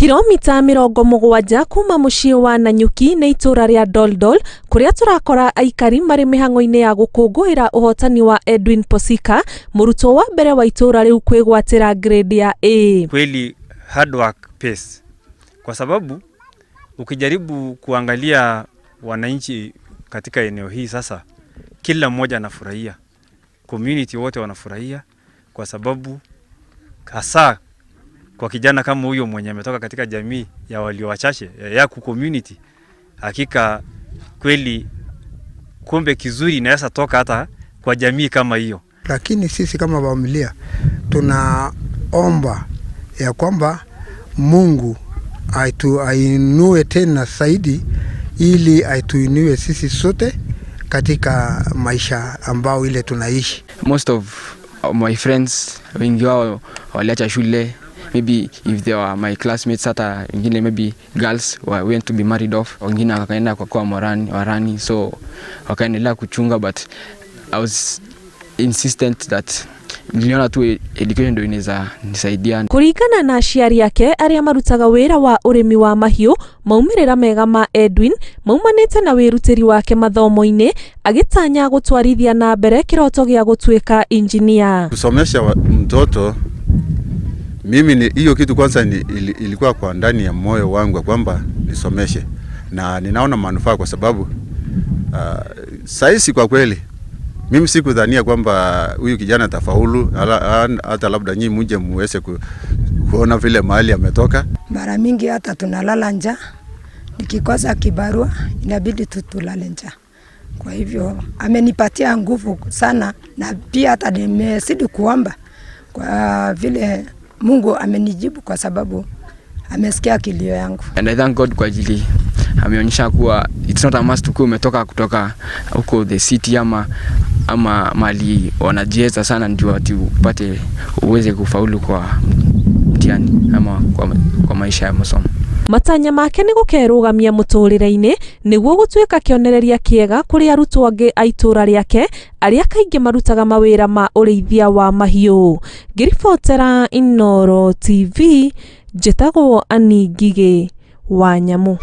Kilomita 70 kuma muciĩ wa Nanyuki nĩ itura ria Doldol kuria turakora aikari mari mihango-ini ya gukungũĩra uhotani wa Edwin Posika, murutwo wa mbere wa itura riu kwĩgwatĩra grade ya A. Kweli hard work pays, kwa sababu ukijaribu kuangalia wananchi katika eneo hii sasa, kila mmoja anafurahia, community wote wanafurahia, kwa sababu hasa kwa kijana kama huyo mwenye ametoka katika jamii ya walio wachache ya community, hakika kweli kombe kizuri inaweza toka hata kwa jamii kama hiyo. Lakini sisi kama familia tunaomba ya kwamba Mungu ainue tena zaidi, ili aituinue sisi sote katika maisha ambao ile tunaishi. Most of my friends wengi wao waliacha shule. Maybe if they were my classmates, hata wengine maybe girls went to be married off, wengine wakaenda kwa warani, so wakaendelea kuchunga, but I was insistent that niliona tu education ndio inaweza nisaidia. Kuringana na aciari yake aria marutaga wira wa urimi wa mahiu, maumirira mega ma Edwin maumanite na wirutiri wake mathomo-ini, agitanya gutwarithia na mbere kiroto gia gutuika engineer. Kusomesha mtoto, mimi ni hiyo kitu kwanza ilikuwa kwa ndani ya moyo wangu kwamba nisomeshe, na ninaona manufaa kwa sababu saisi kwa kweli mimi sikudhania kwamba huyu kijana tafaulu, hata labda nyinyi mje muweze kuona vile mahali ametoka. Mara mingi hata tunalala njaa, nikikosa kibarua inabidi tulale njaa. Kwa hivyo amenipatia nguvu sana, na pia hata nimezidi kuomba kwa vile Mungu amenijibu, kwa sababu amesikia kilio yangu. And I thank God kwa ajili ameonyesha kuwa it's not a must kuwa umetoka kutoka huko the city ama mali wanajieza sana ndio ati upate uweze kufaulu kwa mtihani ama kwa maisha ya masomo. Matanya make ni gukerugamia muturire-ini niguo gutuika kionereria kiega kuri arutwo angi a itura riake aria kaingi marutaga mawira ma urithia wa mahiu. Ngiribotera Inooro TV, njitagwo Ani Ngigĩ wa Nyamu.